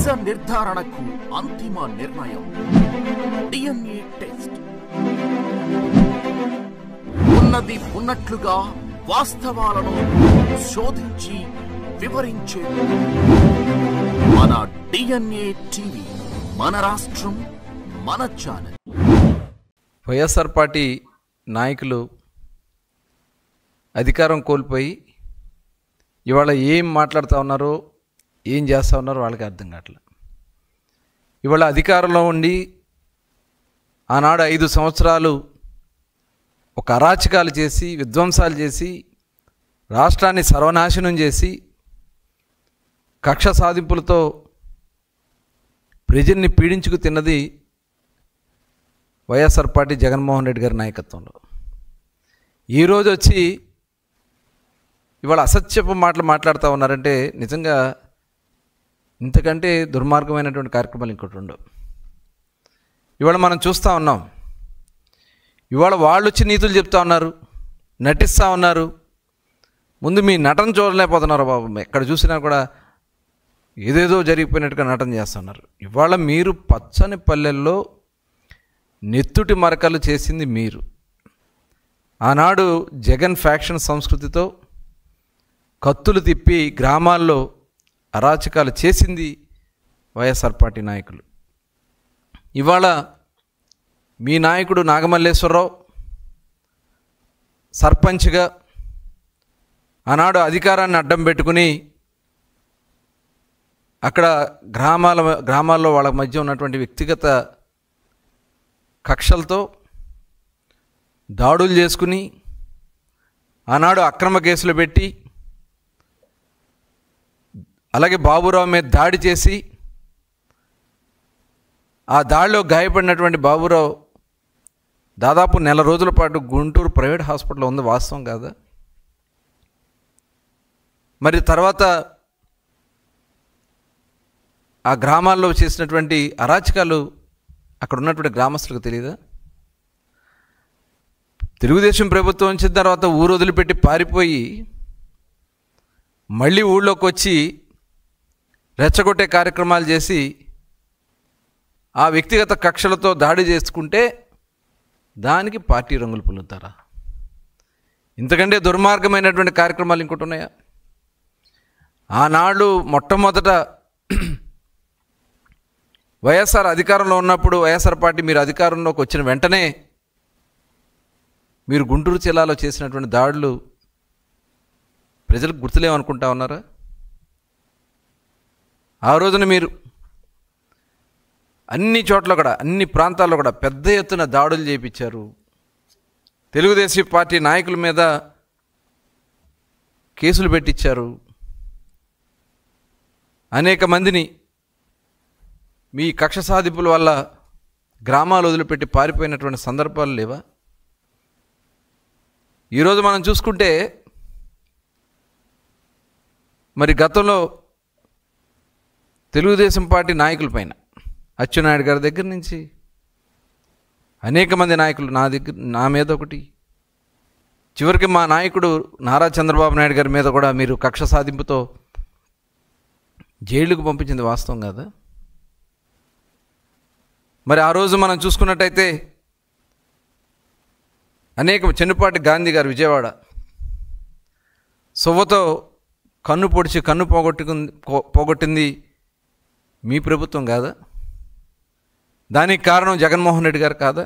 నిజ నిర్ధారణకు అంతిమ నిర్ణయం DNA టెస్ట్. ఉన్నది ఉన్నట్లుగా వాస్తవాలను శోధించి వివరించే మన DNA టీవీ, మన రాష్ట్రం, మన ఛానల్. వైఎస్ఆర్ పార్టీ నాయకులు అధికారం కోల్పోయి ఇవాళ ఏం మాట్లాడుతూ ఉన్నారో, ఏం చేస్తూ ఉన్నారో వాళ్ళకి అర్థం కావట్లేదు. ఇవాళ అధికారంలో ఉండి ఆనాడు 5 సంవత్సరాలు ఒక అరాచకాలు చేసి, విధ్వంసాలు చేసి, రాష్ట్రాన్ని సర్వనాశనం చేసి, కక్ష సాధింపులతో ప్రజల్ని పీడించుకు తిన్నది వైఎస్ఆర్ పార్టీ జగన్మోహన్ రెడ్డి గారి నాయకత్వంలో. ఈరోజు వచ్చి ఇవాళ అసత్యపు మాటలు మాట్లాడుతూ ఉన్నారంటే నిజంగా ఇంతకంటే దుర్మార్గమైనటువంటి కార్యక్రమాలు ఇంకోటి ఉండవు. ఇవాళ మనం చూస్తూ ఉన్నాం. ఇవాళ వాళ్ళు వచ్చి నీతులు చెప్తా ఉన్నారు, నటిస్తూ ఉన్నారు. ముందు మీ నటన చూడలేకపోతున్నారు బాబు. ఎక్కడ చూసినా కూడా ఏదేదో జరిగిపోయినట్టుగా నటన చేస్తున్నారు. ఇవాళ మీరు పచ్చని పల్లెల్లో నెత్తుటి మరకలు చేసింది మీరు. ఆనాడు జగన్ ఫ్యాక్షన్ సంస్కృతితో కత్తులు తిప్పి గ్రామాల్లో అరాచకాలు చేసింది వైఎస్ఆర్ పార్టీ నాయకులు. ఇవాళ మీ నాయకుడు నాగమల్లేశ్వరరావు సర్పంచ్గా ఆనాడు అధికారాన్ని అడ్డం పెట్టుకుని అక్కడ గ్రామాల్లో వాళ్ళ మధ్య ఉన్నటువంటి వ్యక్తిగత కక్షలతో దాడులు చేసుకుని ఆనాడు అక్రమ కేసులు పెట్టి, అలాగే బాబురావు మీద దాడి చేసి, ఆ దాడిలో గాయపడినటువంటి బాబురావు దాదాపు 1 నెల రోజుల పాటు గుంటూరు ప్రైవేట్ హాస్పిటల్లో ఉంది. వాస్తవం కాదా? మరి తర్వాత ఆ గ్రామాల్లో చేసినటువంటి అరాచకాలు అక్కడ ఉన్నటువంటి గ్రామస్తులకు తెలియదా? తెలుగుదేశం ప్రభుత్వం వచ్చిన తర్వాత ఊరు వదిలిపెట్టి పారిపోయి మళ్ళీ ఊళ్ళోకి వచ్చి రెచ్చగొట్టే కార్యక్రమాలు చేసి ఆ వ్యక్తిగత కక్షలతో దాడి చేసుకుంటే దానికి పార్టీ రంగులు పులుతారా? ఇంతకంటే దుర్మార్గమైనటువంటి కార్యక్రమాలు ఇంకోటి ఉన్నాయా? ఆనాడు మొట్టమొదట వైఎస్ఆర్ అధికారంలో ఉన్నప్పుడు, వైఎస్ఆర్ పార్టీ మీరు అధికారంలోకి వచ్చిన వెంటనే మీరు గుంటూరు జిల్లాలో చేసినటువంటి దాడులు ప్రజలకు గుర్తులేమనుకుంటా ఉన్నారా? ఆ రోజున మీరు అన్ని చోట్ల కూడా, అన్ని ప్రాంతాల్లో కూడా పెద్ద ఎత్తున దాడులు చేయించారు. తెలుగుదేశం పార్టీ నాయకుల మీద కేసులు పెట్టించారు. అనేక మందిని మీ కక్ష సాధింపుల వల్ల గ్రామాలు వదిలిపెట్టి పారిపోయినటువంటి సందర్భాలు లేవా? ఈరోజు మనం చూసుకుంటే మరి గతంలో తెలుగుదేశం పార్టీ నాయకుల పైన అచ్చెన్నాయుడు గారి దగ్గర నుంచి అనేక మంది నాయకులు నా మీద ఒకటి, చివరికి మా నాయకుడు నారా చంద్రబాబు నాయుడు గారి మీద కూడా మీరు కక్ష సాధింపుతో జైలుకు పంపించింది వాస్తవం కాదా? మరి ఆ రోజు మనం చూసుకున్నట్టయితే చెన్నుపాటి గాంధీ గారు విజయవాడ సొవ్వతో కన్ను పొడిచి కన్ను పోగొట్టింది మీ ప్రభుత్వం కాదా? దానికి కారణం జగన్మోహన్ రెడ్డి గారు కాదా?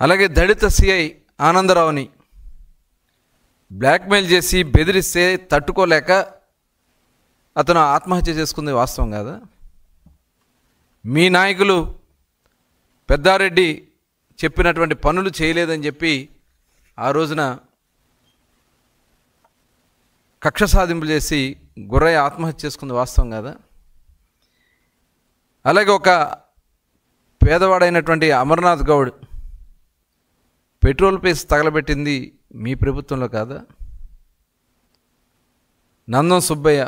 అలాగే దళిత సిఐ ఆనందరావుని బ్లాక్మెయిల్ చేసి బెదిరిస్తే తట్టుకోలేక అతను ఆత్మహత్య చేసుకుంది వాస్తవం కాదా? మీ నాయకులు పెద్దారెడ్డి చెప్పినటువంటి పనులు చేయలేదని చెప్పి ఆ రోజున కక్ష సాధింపులు చేసి గుర్రయ్య ఆత్మహత్య చేసుకుంది వాస్తవం కాదా? అలాగే ఒక పేదవాడైనటువంటి అమర్నాథ్ గౌడ్ పెట్రోల్ పేసి తగలబెట్టింది మీ ప్రభుత్వంలో కాదా? నందం సుబ్బయ్య,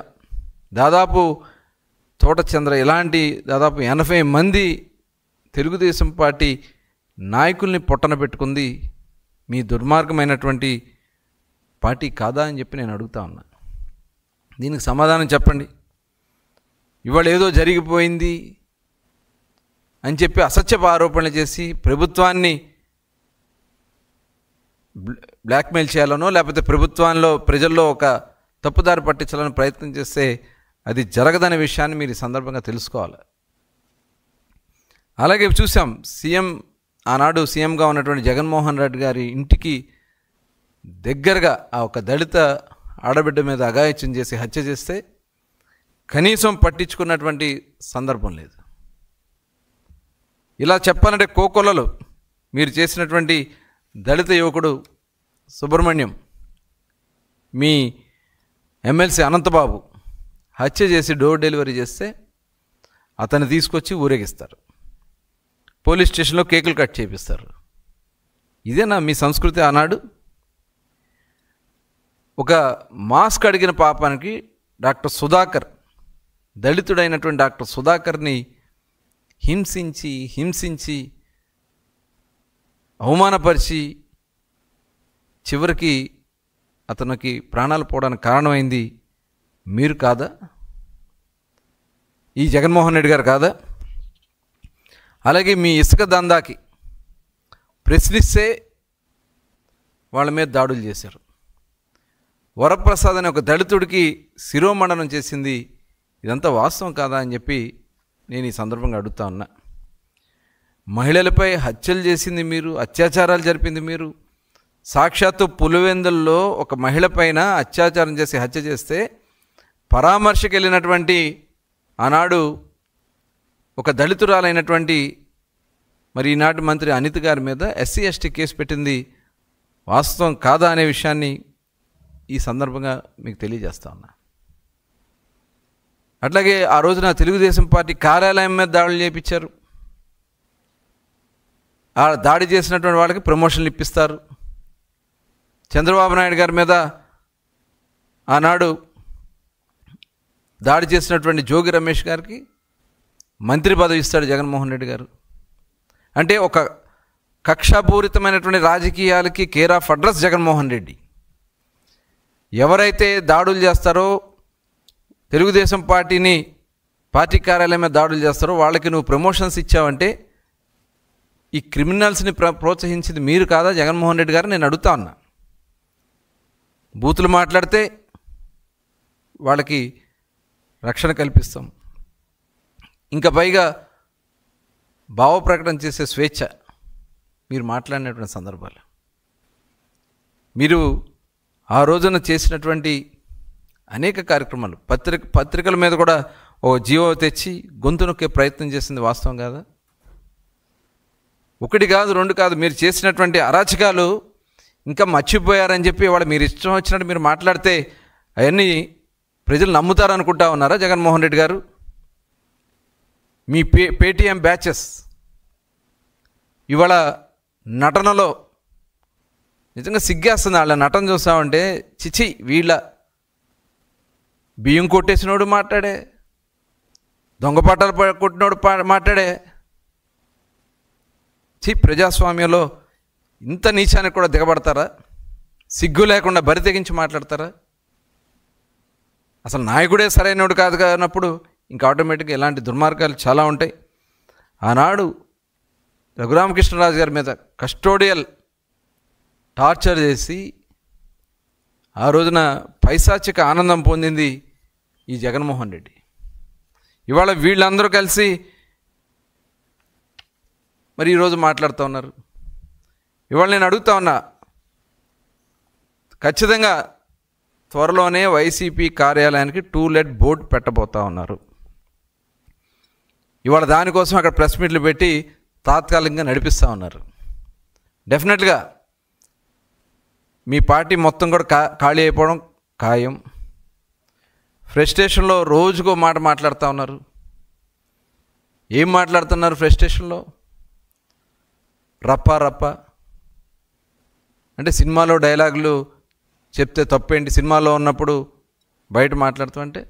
దాదాపు తోటచంద్ర, ఇలాంటి దాదాపు 80 మంది తెలుగుదేశం పార్టీ నాయకుల్ని పొట్టన పెట్టుకుంది మీ దుర్మార్గమైనటువంటి పార్టీ కాదా అని చెప్పి నేను అడుగుతా ఉన్నా. దీనికి సమాధానం చెప్పండి. ఇవాళ ఏదో జరిగిపోయింది అని చెప్పి అసత్యపు ఆరోపణలు చేసి ప్రభుత్వాన్ని బ్లాక్మెయిల్ చేయాలనో లేకపోతే ప్రభుత్వంలో ప్రజల్లో ఒక తప్పుదారి పట్టించాలని ప్రయత్నం చేస్తే అది జరగదనే విషయాన్ని మీరు ఈ సందర్భంగా తెలుసుకోవాలి. అలాగే చూసాం, ఆనాడు సీఎంగా ఉన్నటువంటి జగన్మోహన్ రెడ్డి గారి ఇంటికి దగ్గరగా ఆ ఒక దళిత ఆడబిడ్డ మీద అఘాయిత్యం చేసి హత్య చేస్తే కనీసం పట్టించుకున్నటువంటి సందర్భం లేదు. ఇలా చెప్పాలంటే కోకొల్లలో మీరు చేసినటువంటి దళిత యువకుడు సుబ్రహ్మణ్యం, మీ ఎమ్మెల్సీ అనంతబాబు హత్య చేసి డోర్ డెలివరీ చేస్తే అతన్ని తీసుకొచ్చి ఊరేగిస్తారు, పోలీస్ స్టేషన్లో కేకులు కట్ చేపిస్తారు. ఇదేనా మీ సంస్కృతి? ఆనాడు ఒక మాస్క్ అడిగిన పాపానికి డాక్టర్ సుధాకర్, దళితుడైనటువంటి డాక్టర్ సుధాకర్ని హింసించి అవమానపరిచి చివరికి అతనికి ప్రాణాలు పోవడానికి కారణమైంది మీరు కాదా? ఈ జగన్మోహన్ రెడ్డి గారు కాదా? అలాగే మీ ఇసుక దందాకి ప్రశ్నిస్తే వాళ్ళ మీద దాడులు చేశారు. వరప్రసాద్ అనే ఒక దళితుడికి శిరోమండనం చేసింది, ఇదంతా వాస్తవం కాదా అని చెప్పి నేను ఈ సందర్భంగా అడుగుతా ఉన్నా. మహిళలపై హత్యలు చేసింది మీరు, అత్యాచారాలు జరిపింది మీరు. సాక్షాత్తు పులివెందుల్లో ఒక మహిళ పైన అత్యాచారం చేసి హత్య చేస్తే పరామర్శకు వెళ్ళినటువంటి ఆనాడు ఒక దళితురాలైనటువంటి మరి ఈనాటి మంత్రి అనిత గారి మీద ఎస్సీ ఎస్టీ కేసు పెట్టింది వాస్తవం కాదా అనే విషయాన్ని ఈ సందర్భంగా మీకు తెలియజేస్తా ఉన్నా. అట్లాగే ఆ రోజున తెలుగుదేశం పార్టీ కార్యాలయం మీద దాడులు చేయించారు. ఆ దాడి చేసినటువంటి వాళ్ళకి ప్రమోషన్లు ఇప్పిస్తారు. చంద్రబాబు నాయుడు గారి మీద ఆనాడు దాడి చేసినటువంటి జోగి రమేష్ గారికి మంత్రి పదవి ఇస్తాడు జగన్మోహన్ రెడ్డి గారు. అంటే ఒక కక్షాపూరితమైనటువంటి రాజకీయాలకి care of address Jaganmohan Reddy. ఎవరైతే దాడులు చేస్తారో, తెలుగుదేశం పార్టీ కార్యాలయం మీద దాడులు చేస్తారో వాళ్ళకి నువ్వు ప్రమోషన్స్ ఇచ్చావంటే ఈ క్రిమినల్స్ని ప్రోత్సహించింది మీరు కాదా జగన్మోహన్ రెడ్డి గారు? నేను అడుగుతా ఉన్నా. బూతులు మాట్లాడితే వాళ్ళకి రక్షణ కల్పిస్తాం, ఇంకా పైగా భావ ప్రకటన చేసే స్వేచ్ఛ మీరు మాట్లాడినటువంటి సందర్భాలు. మీరు ఆ రోజున చేసినటువంటి అనేక కార్యక్రమాలు, పత్రికల మీద కూడా ఓ జీవో తెచ్చి గొంతు నొక్కే ప్రయత్నం చేసింది వాస్తవం కాదా? ఒకటి కాదు, రెండు కాదు, మీరు చేసినటువంటి అరాచకాలు ఇంకా మర్చిపోయారని చెప్పి వాడు మీరు ఇష్టం వచ్చినట్టు మీరు మాట్లాడితే అవన్నీ ప్రజలు నమ్ముతారనుకుంటా ఉన్నారా జగన్మోహన్ రెడ్డి గారు? మీ పేటీఎం బ్యాచెస్ ఇవాళ నటనలో నిజంగా సిగ్గేస్తుంది. వాళ్ళ నటన చూస్తామంటే చిచి, వీళ్ళ బియ్యం కొట్టేసినోడు మాట్లాడే, దొంగపాటాలు కొట్టినోడు మాట్లాడే. ప్రజాస్వామ్యంలో ఇంత నీచానికి కూడా దిగబడతారా? సిగ్గు లేకుండా బరి తెగించి మాట్లాడతారా? అసలు నాయకుడే సరైనోడు కాదు కానప్పుడు ఇంకా ఆటోమేటిక్గా ఇలాంటి దుర్మార్గాలు చాలా ఉంటాయి. ఆనాడు రఘురామకృష్ణరాజు గారి మీద కస్టోడియల్ టార్చర్ చేసి ఆ రోజున పైశాచిక ఆనందం పొందింది ఈ జగన్మోహన్ రెడ్డి. ఇవాళ వీళ్ళందరూ కలిసి మరి ఈరోజు మాట్లాడుతూ ఉన్నారు. ఇవాళ నేను అడుగుతా ఉన్నా, ఖచ్చితంగా త్వరలోనే వైసీపీ కార్యాలయానికి టూలెట్ బోర్డు పెట్టబోతూ ఉన్నారు. ఇవాళ దానికోసం అక్కడ ప్రెస్ మీట్లు పెట్టి తాత్కాలికంగా నడిపిస్తూ ఉన్నారు. డెఫినెట్గా మీ పార్టీ మొత్తం కూడా ఖాళీ అయిపోవడం ఖాయం. ఫ్రస్ట్రేషన్లో రోజుకో మాట మాట్లాడుతూ ఉన్నారు. ఏం మాట్లాడుతున్నారు ఫ్రస్ట్రేషన్లో? రప్ప రప్ప అంటే సినిమాలో డైలాగులు చెప్తే తప్పేంటి? సినిమాలో ఉన్నప్పుడు బయట మాట్లాడుతూ అంటే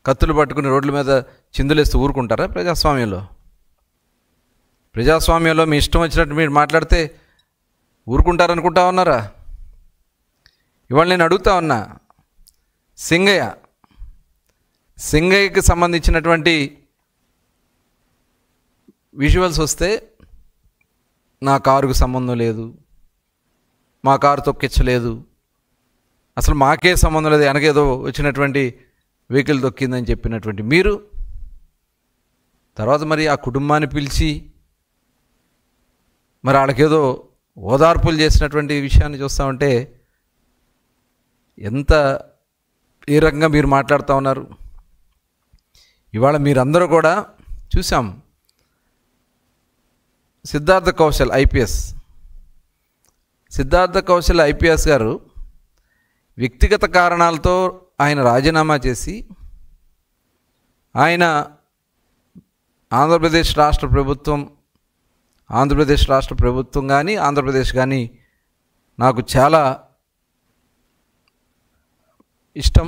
కత్తులు పట్టుకుని రోడ్ల మీద చిందులేస్తూ ఊరుకుంటారా? ప్రజాస్వామ్యంలో మీ ఇష్టం వచ్చినట్టు మీరు మాట్లాడితే ఊరుకుంటారనుకుంటా ఉన్నారా? ఇవాళ నేను అడుగుతా ఉన్నా, సింగయ్య సింగయ్యకి సంబంధించినటువంటి విజువల్స్ వస్తే నా కారుకు సంబంధం లేదు, మా కారు తొక్కించలేదు, అసలు మాకే సంబంధం లేదు, వెనకేదో వచ్చినటువంటి వెహికల్ తొక్కిందని చెప్పినటువంటి మీరు తర్వాత మరి ఆ కుటుంబాన్ని పిలిచి మరి వాళ్ళకేదో ఓదార్పులు చేసినటువంటి విషయాన్ని చూస్తూ ఉంటే ఎంత ఏ రకంగా మీరు మాట్లాడుతూ ఉన్నారు. ఇవాళ మీరందరూ కూడా చూసాం, సిద్ధార్థ కౌశల్ ఐపీఎస్ గారు వ్యక్తిగత కారణాలతో ఆయన రాజీనామా చేసి ఆయన ఆంధ్రప్రదేశ్ రాష్ట్ర ప్రభుత్వం కానీ ఆంధ్రప్రదేశ్ కానీ నాకు చాలా ఇష్టం,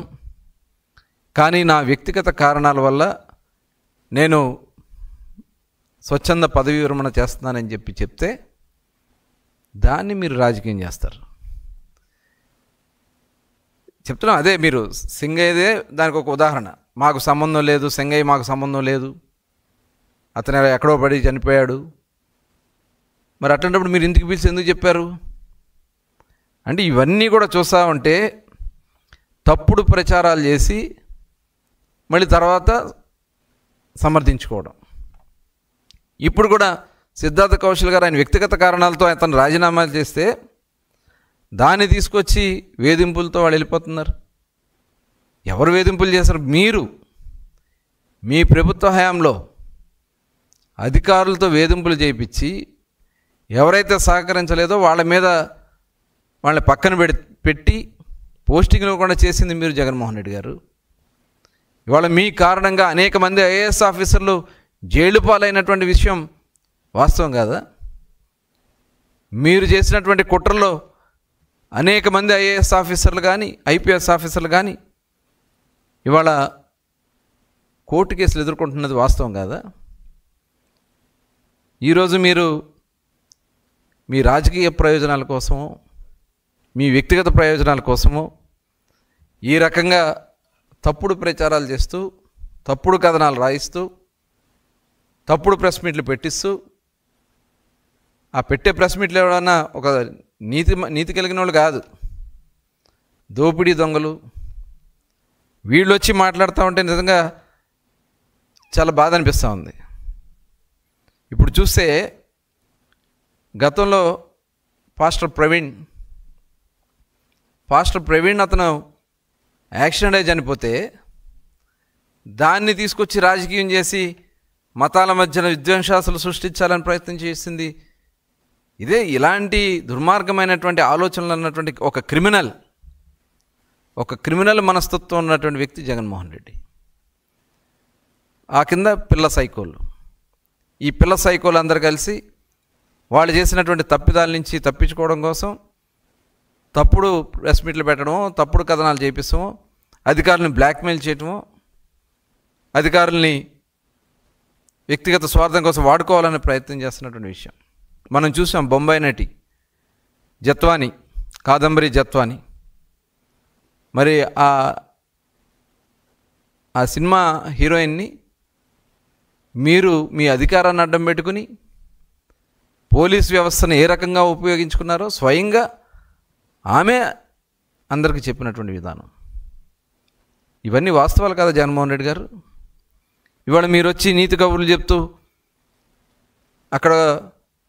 కానీ నా వ్యక్తిగత కారణాల వల్ల నేను స్వచ్ఛంద పదవీ విరమణ చేస్తున్నానని చెప్తే దాన్ని మీరు రాజకీయం చేస్తారు. చెప్తున్నాం అదే, మీరు సింగయ్యదే దానికి ఒక ఉదాహరణ. మాకు సంబంధం లేదు, సింగయ్య మాకు సంబంధం లేదు, అతను ఎక్కడో పడి చనిపోయాడు. మరి అట్లాంటప్పుడు మీరు ఇంటికి పిలిచి ఎందుకు చెప్పారు అంటే ఇవన్నీ కూడా చూస్తూ ఉంటే తప్పుడు ప్రచారాలు చేసి మళ్ళీ తర్వాత సమర్థించుకోవడం. ఇప్పుడు కూడా సిద్ధార్థ కౌశల్ గారు ఆయన వ్యక్తిగత కారణాలతో అతను రాజీనామా చేస్తే దాన్ని తీసుకొచ్చి వేధింపులతో వాళ్ళు వెళ్ళిపోతున్నారు. ఎవరు వేధింపులు చేశారు? మీరు మీ ప్రభుత్వ హయాంలో అధికారులతో వేధింపులు చేయించి ఎవరైతే సహకరించలేదో వాళ్ళని పక్కన పెట్టి పోస్టింగ్లు కూడా చేసింది మీరు జగన్మోహన్ రెడ్డి గారు. ఇవాళ మీ కారణంగా అనేక మంది ఐఏఎస్ ఆఫీసర్లు జైలు పాలైనటువంటి విషయం వాస్తవం కాదా? మీరు చేసినటువంటి కుట్రలో అనేక మంది ఐఏఎస్ ఆఫీసర్లు కానీ ఐపీఎస్ ఆఫీసర్లు కానీ ఇవాళ కోర్టు కేసులు ఎదుర్కొంటున్నది వాస్తవం కాదా? ఈరోజు మీరు మీ రాజకీయ ప్రయోజనాల కోసమో మీ వ్యక్తిగత ప్రయోజనాల కోసమో ఈ రకంగా తప్పుడు ప్రచారాలు చేస్తూ తప్పుడు కథనాలు రాయిస్తూ తప్పుడు ప్రెస్ మీట్లు పెట్టిస్తూ ఆ పెట్టే ప్రెస్ మీట్లు ఎవడన్నా ఒక నీతి కలిగిన వాళ్ళు కాదు, దోపిడీ దొంగలు. వీళ్ళు వచ్చి మాట్లాడుతూ ఉంటే నిజంగా చాలా బాధ అనిపిస్తూ ఉంది. ఇప్పుడు చూస్తే గతంలో పాస్టర్ ప్రవీణ్ అతను యాక్సిడెంట్ అయి చనిపోతే దాన్ని తీసుకొచ్చి రాజకీయం చేసి మతాల మధ్యన విద్వేషాలు సృష్టించాలని ప్రయత్నం చేసింది ఇదే. ఇలాంటి దుర్మార్గమైనటువంటి ఆలోచనలు అన్నటువంటి ఒక క్రిమినల్ మనస్తత్వం ఉన్నటువంటి వ్యక్తి జగన్మోహన్ రెడ్డి. ఆ కింద పిల్ల సైకోలు, ఈ పిల్ల సైకోలు అందరు కలిసి వాళ్ళు చేసినటువంటి తప్పిదాల నుంచి తప్పించుకోవడం కోసం తప్పుడు ప్రెస్ మీట్లు పెట్టడమో తప్పుడు కథనాలు చేపిస్తామో అధికారులను బ్లాక్మెయిల్ చేయటమో అధికారుల్ని వ్యక్తిగత స్వార్థం కోసం వాడుకోవాలనే ప్రయత్నం చేస్తున్నటువంటి విషయం మనం చూసాం. బొంబాయి నటి కాదంబరి జత్వాని మరి ఆ సినిమా హీరోయిన్ని మీరు మీ అధికారాన్ని అడ్డం పెట్టుకుని పోలీస్ వ్యవస్థను ఏ రకంగా ఉపయోగించుకున్నారో స్వయంగా ఆమె అందరికీ చెప్పినటువంటి విధానం. ఇవన్నీ వాస్తవాలు కదా జగన్మోహన్ రెడ్డి గారు? ఇవాళ మీరు వచ్చి నీతి కబుర్లు చెప్తూ అక్కడ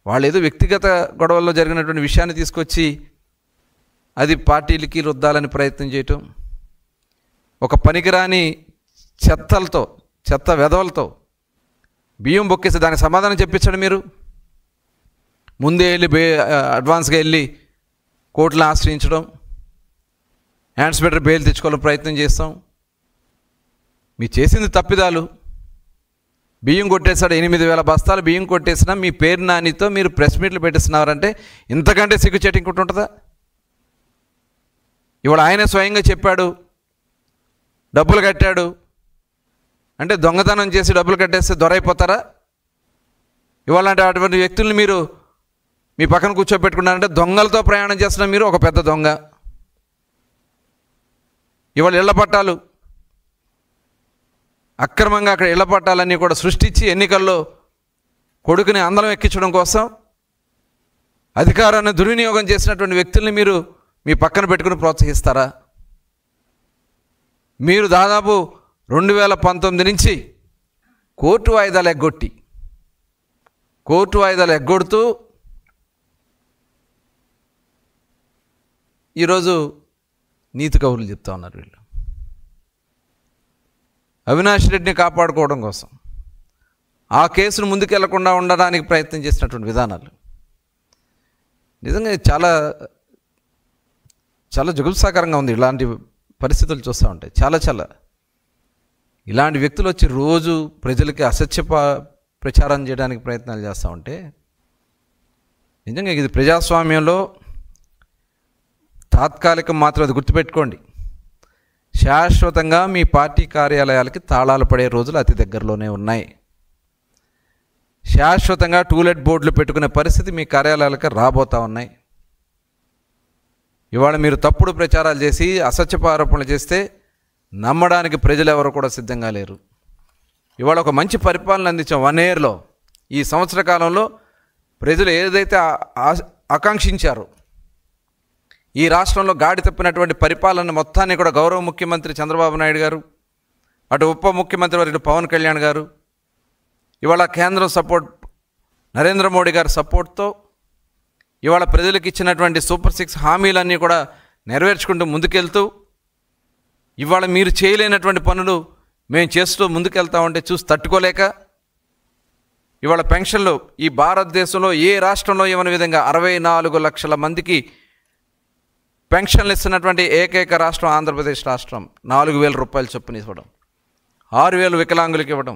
వాళ్ళు ఏదో వ్యక్తిగత గొడవల్లో జరిగినటువంటి విషయాన్ని తీసుకొచ్చి అది పార్టీలకి రుద్దాలని ప్రయత్నం చేయటం, ఒక పనికిరాని చెత్త వెధవలతో బియ్యం బొక్కేసి దానికి సమాధానం చెప్పించండి. మీరు ముందే వెళ్ళి అడ్వాన్స్గా వెళ్ళి కోర్టులను ఆశ్రయించడం, హ్యాండ్స్ బెటర్ బెయిల్ తెచ్చుకోవాలని ప్రయత్నం చేస్తాం. మీరు చేసింది తప్పిదాలు. బియ్యం కొట్టేశాడు, 8,000 బస్తాలు బియ్యం కొట్టేసినా మీ పేరు నానితో మీరు ప్రెస్ మీట్లు పెట్టిస్తున్నారంటే ఇంతకంటే సిగ్గుచేటు ఇంకోటి ఉంటుందా? ఇవాళ ఆయన స్వయంగా చెప్పాడు డబ్బులు కట్టాడు అంటే దొంగతనం చేసి డబ్బులు కట్టేస్తే దొరైపోతారా? ఇవాళ అంటే అటువంటి వ్యక్తుల్ని మీరు మీ పక్కన కూర్చోబెట్టుకున్నారంటే దొంగలతో ప్రయాణం చేస్తున్న మీరు ఒక పెద్ద దొంగ. ఇవాళ ఇళ్ల పట్టాలు అక్రమంగా అక్కడ ఇళ్ల పట్టాలన్నీ కూడా సృష్టించి ఎన్నికల్లో కొడుకుని అందలం ఎక్కించడం కోసం అధికారాన్ని దుర్వినియోగం చేసినటువంటి వ్యక్తుల్ని మీరు మీ పక్కన పెట్టుకుని ప్రోత్సహిస్తారా? మీరు దాదాపు 2019 నుంచి కోర్టు వాయిదాలు ఎగ్గొడుతూ ఈరోజు నీతి కబుర్లు చెప్తా ఉన్నారు. వీళ్ళు అవినాష్ రెడ్డిని కాపాడుకోవడం కోసం ఆ కేసును ముందుకెళ్లకుండా ఉండడానికి ప్రయత్నం చేసినటువంటి విధానాలు నిజంగా చాలా చాలా జుగుప్సాకరంగా ఉంది. ఇలాంటి పరిస్థితులు చూస్తూ ఉంటాయి. చాలా ఇలాంటి వ్యక్తులు వచ్చి రోజు ప్రజలకి అసత్య ప్రచారం చేయడానికి ప్రయత్నాలు చేస్తూ ఉంటే నిజంగా ఇది ప్రజాస్వామ్యంలో తాత్కాలికం మాత్రం, అది గుర్తుపెట్టుకోండి. శాశ్వతంగా మీ పార్టీ కార్యాలయాలకి తాళాలు పడే రోజులు అతి దగ్గరలోనే ఉన్నాయి. శాశ్వతంగా టూలెట్ బోర్డులు పెట్టుకునే పరిస్థితి మీ కార్యాలయాలకు రాబోతూ ఉన్నాయి. ఇవాళ మీరు తప్పుడు ప్రచారాలు చేసి అసత్యపు ఆరోపణలు చేస్తే నమ్మడానికి ప్రజలు ఎవరు కూడా సిద్ధంగా లేరు. ఇవాళ ఒక మంచి పరిపాలన అందించాం 1 yearలో. ఈ సంవత్సర కాలంలో ప్రజలు ఏదైతే ఆకాంక్షించారో ఈ రాష్ట్రంలో గాడి తప్పినటువంటి పరిపాలన మొత్తాన్ని కూడా గౌరవ ముఖ్యమంత్రి చంద్రబాబు నాయుడు గారు, అటు ఉప ముఖ్యమంత్రి వర్యులు పవన్ కళ్యాణ్ గారు, ఇవాళ కేంద్రం సపోర్ట్ నరేంద్ర మోడీ గారి సపోర్ట్తో ఇవాళ ప్రజలకు ఇచ్చినటువంటి సూపర్ 6 హామీలన్నీ కూడా నెరవేర్చుకుంటూ ముందుకెళ్తూ ఇవాళ మీరు చేయలేనటువంటి పనులు మేము చేస్తూ ముందుకెళ్తా ఉంటే చూసి తట్టుకోలేక ఇవాళ పెన్షన్లు ఈ భారతదేశంలో ఏ రాష్ట్రంలో ఇవ్వని విధంగా 64 లక్షల మందికి పెన్షన్లు ఇస్తున్నటువంటి ఏకైక రాష్ట్రం ఆంధ్రప్రదేశ్ రాష్ట్రం. 4,000 రూపాయలు చొప్పున ఇవ్వడం, 6,000 వికలాంగులకు ఇవ్వడం,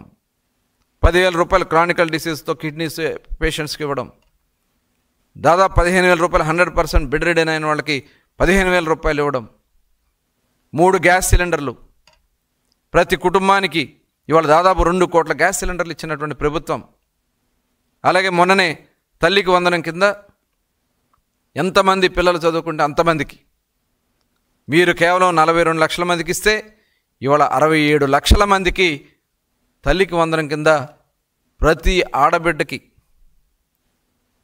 10,000 రూపాయలు క్రానికల్ డిసీజ్తో కిడ్నీస్ పేషెంట్స్కి ఇవ్వడం, దాదాపు 15,000 రూపాయలు 100% బెడ్ రిడెన్ అయిన వాళ్ళకి 15,000 రూపాయలు ఇవ్వడం, 3 గ్యాస్ సిలిండర్లు ప్రతి కుటుంబానికి ఇవాళ దాదాపు 2 కోట్ల గ్యాస్ సిలిండర్లు ఇచ్చినటువంటి ప్రభుత్వం. అలాగే మొన్ననే తల్లికి వందనం కింద ఎంతమంది పిల్లలు చదువుకుంటే అంతమందికి మీరు కేవలం 42 లక్షల మందికి ఇస్తే ఇవాళ 67 లక్షల మందికి తల్లికి వందనం కింద ప్రతి ఆడబిడ్డకి,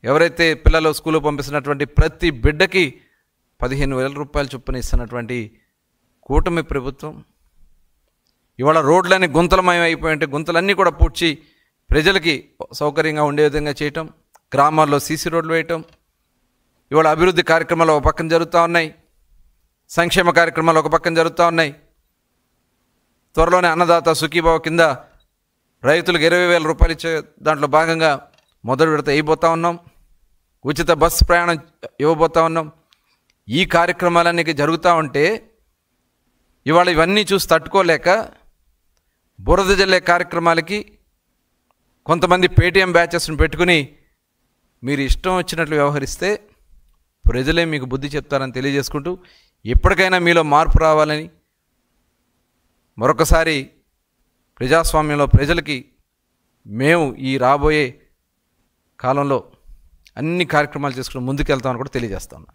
ఎవరైతే పిల్లలు స్కూలు పంపిస్తున్నటువంటి ప్రతి బిడ్డకి 15,000 రూపాయలు చొప్పున ఇస్తున్నటువంటి కూటమి ప్రభుత్వం. ఇవాళ రోడ్లన్నీ గుంతలమయం అయిపోయింటే గుంతలన్నీ కూడా పూడ్చి ప్రజలకి సౌకర్యంగా ఉండే విధంగా చేయటం, గ్రామాల్లో సీసీ రోడ్లు వేయటం, ఇవాళ అభివృద్ధి కార్యక్రమాలు ఒక పక్కన జరుగుతూ ఉన్నాయి, సంక్షేమ కార్యక్రమాలు ఒక పక్కన జరుగుతూ ఉన్నాయి. త్వరలోనే అన్నదాత సుఖీభావ కింద రైతులకు 20,000 రూపాయలు ఇచ్చే దాంట్లో భాగంగా మొదటి విడత ఇవ్వబోతూ ఉన్నాం. ఉచిత బస్సు ప్రయాణం ఇవ్వబోతూ ఉన్నాం. ఈ కార్యక్రమాలన్నీ జరుగుతూ ఉంటే ఇవాళ ఇవన్నీ చూసి తట్టుకోలేక బురద జల్లే కార్యక్రమాలకి కొంతమంది పేటీఎం బ్యాచెస్ని పెట్టుకుని మీరు ఇష్టం వచ్చినట్లు వ్యవహరిస్తే ప్రజలే మీకు బుద్ధి చెప్తారని తెలియజేసుకుంటూ, ఎప్పటికైనా మీలో మార్పు రావాలని మరొకసారి ప్రజాస్వామ్యంలో ప్రజలకి మేము ఈ రాబోయే కాలంలో అన్ని కార్యక్రమాలు చేసుకుని ముందుకెళ్తామని కూడా తెలియజేస్తాను.